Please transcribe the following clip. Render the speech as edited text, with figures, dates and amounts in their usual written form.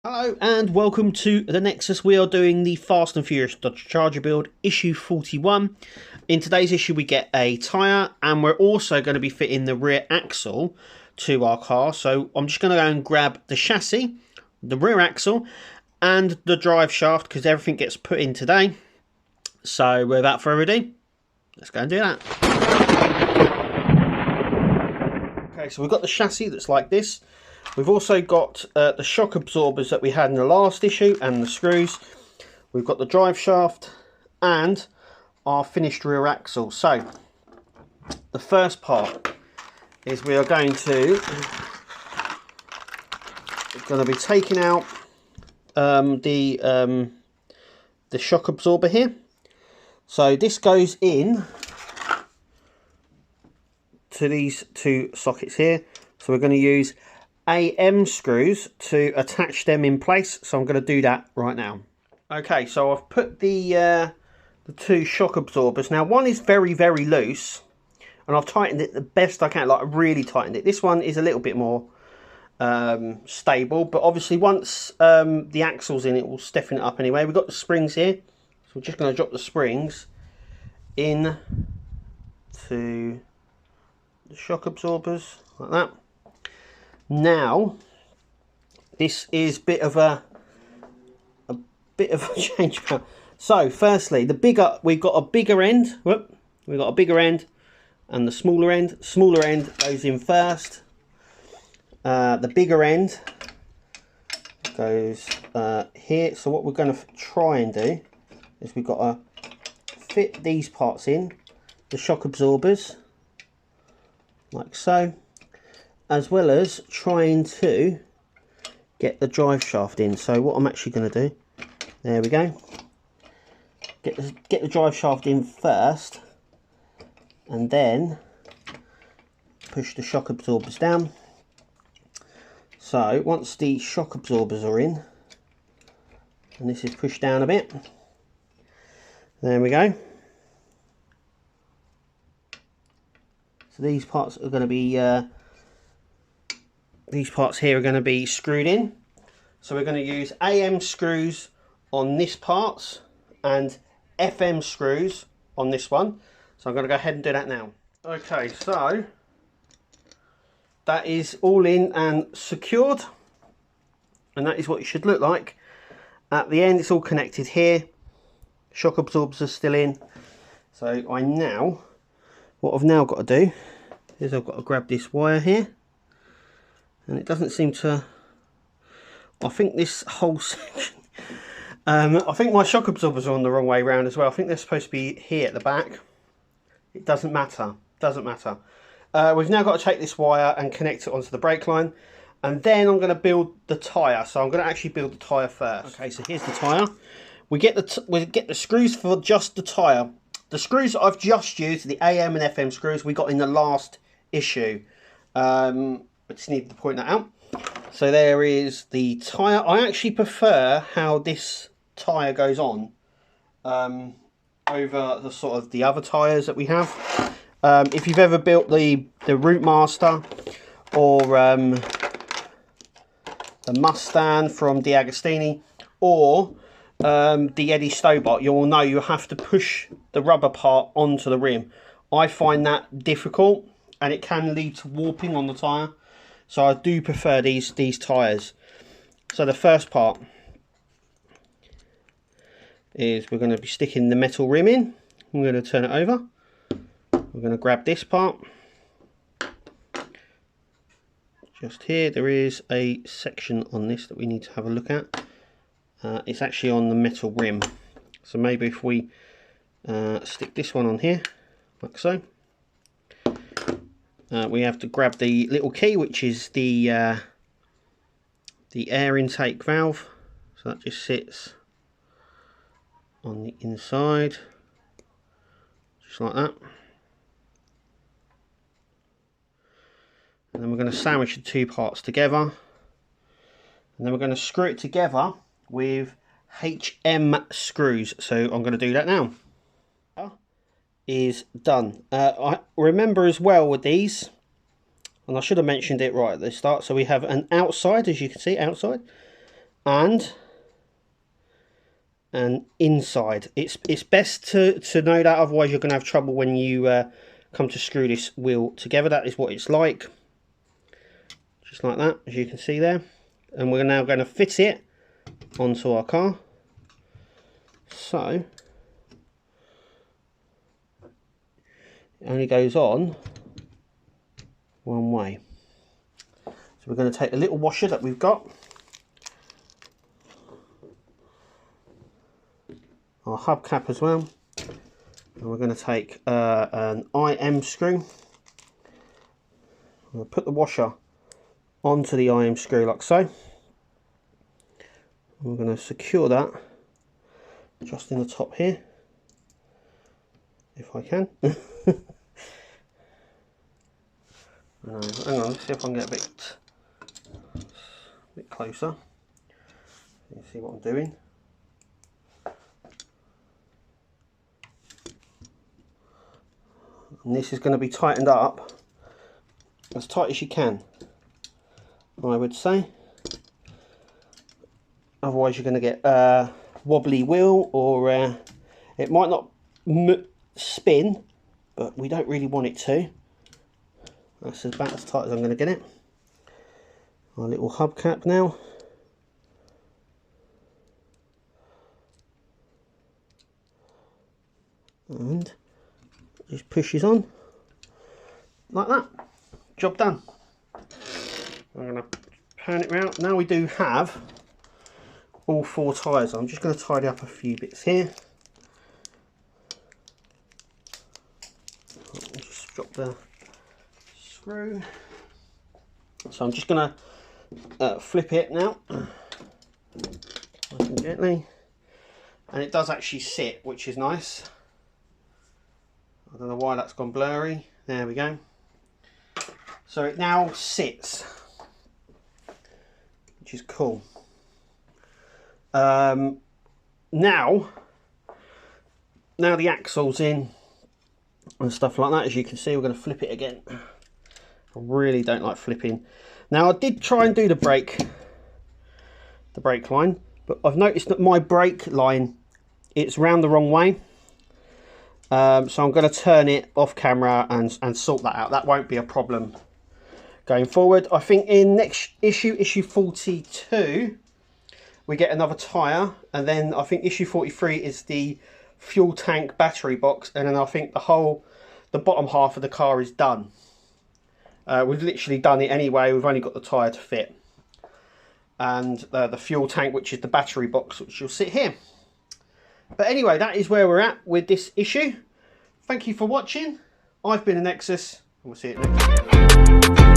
Hello and welcome to the Nexus. We are doing the Fast and Furious Dodge Charger build, issue 41. In today's issue we get a tyre and we're also going to be fitting the rear axle to our car. So I'm just going to go and grab the chassis, the rear axle and the drive shaft because everything gets put in today. So without further ado, let's go and do that. Okay, so we've got the chassis that's like this. We've also got the shock absorbers that we had in the last issue and the screws. We've got the drive shaft and our finished rear axle. So the first part is we are going to be taking out the shock absorber here. So this goes in to these two sockets here. So we're going to use AM screws to attach them in place, so I'm going to do that right now. Okay, so I've put the two shock absorbers. Now one is very loose and I've tightened it the best I can, like really tightened it. This one is a little bit more stable, but obviously once the axle's in, it will stiffen it up anyway. We've got the springs here, so we're just going to drop the springs in to the shock absorbers like that. Now, this is a bit of a change. So, firstly, we've got a bigger end. We've got a bigger end and the smaller end. Smaller end goes in first. The bigger end goes here. So what we're going to try and do is we've got to fit these parts in, the shock absorbers, like so, as well as trying to get the drive shaft in. So what I'm actually going to do, there we go, get the drive shaft in first and then push the shock absorbers down. So once the shock absorbers are in and this is pushed down a bit, there we go. So these parts are going to be these parts here are going to be screwed in. So we're going to use AM screws on this part and FM screws on this one. So I'm going to go ahead and do that now. Okay, so that is all in and secured, and that is what it should look like. At the end it's all connected here. Shock absorbers are still in. So what I've now got to do is I've got to grab this wire here. And it doesn't seem to, I think this whole section, I think my shock absorbers are on the wrong way round as well. I think they're supposed to be here at the back. It doesn't matter, we've now got to take this wire and connect it onto the brake line. And then I'm going to build the tyre. So I'm going to actually build the tyre first. Okay, so here's the tyre. We get the screws for just the tyre. The screws that I've just used, the AM and FM screws we got in the last issue. I just needed to point that out. So there is the tyre. I actually prefer how this tyre goes on over the sort of the other tyres that we have. If you've ever built the Route Master or the Mustang from D'Agostini or the Eddie Stobart, you will know you have to push the rubber part onto the rim. I find that difficult and it can lead to warping on the tyre. So I do prefer these tyres. So the first part is we're going to be sticking the metal rim in. I'm going to turn it over. We're going to grab this part. Just here there is a section on this that we need to have a look at. It's actually on the metal rim. So maybe if we stick this one on here, like so. We have to grab the little key, which is the air intake valve. So that just sits on the inside, just like that. And then we're going to sandwich the two parts together. And then we're going to screw it together with HM screws. So I'm going to do that now. Is done. I remember as well with these, and I should have mentioned it right at the start, so we have an outside, as you can see, outside, and inside. It's best to know that, otherwise you're going to have trouble when you come to screw this wheel together. That is what it's like, just like that, as you can see there. And we're now going to fit it onto our car. So it only goes on one way. So we're going to take the little washer that we've got, our hubcap as well, and we're going to take an IM screw. We'll put the washer onto the IM screw like so. And we're going to secure that just in the top here, if I can. No, hang on, let's see if I can get a bit closer. You see what I'm doing. And this is going to be tightened up as tight as you can, I would say. Otherwise you're going to get a wobbly wheel, or it might not spin, but we don't really want it to. That's about as tight as I'm going to get it. Our little hubcap now. And just pushes on like that. Job done. I'm going to turn it round. Now we do have all 4 tyres. I'm just going to tidy up a few bits here. I'll just drop the screw. So I'm just going to flip it now, nice and gently, and it does actually sit, which is nice. I don't know why that's gone blurry. There we go. So it now sits, which is cool. Now the axle's in and stuff like that, as you can see, we're going to flip it again. I really don't like flipping. Now I did try and do the brake line, but I've noticed that my brake line, it's round the wrong way. So I'm going to turn it off camera and sort that out. That won't be a problem going forward. I think in next issue 42, we get another tyre, and then I think issue 43 is the fuel tank battery box, and then I think the bottom half of the car is done. We've literally done it anyway. We've only got the tyre to fit, and the fuel tank, which is the battery box, which will sit here. But anyway, that is where we're at with this issue. Thank you for watching. I've been a Nexus, and we'll see you next time.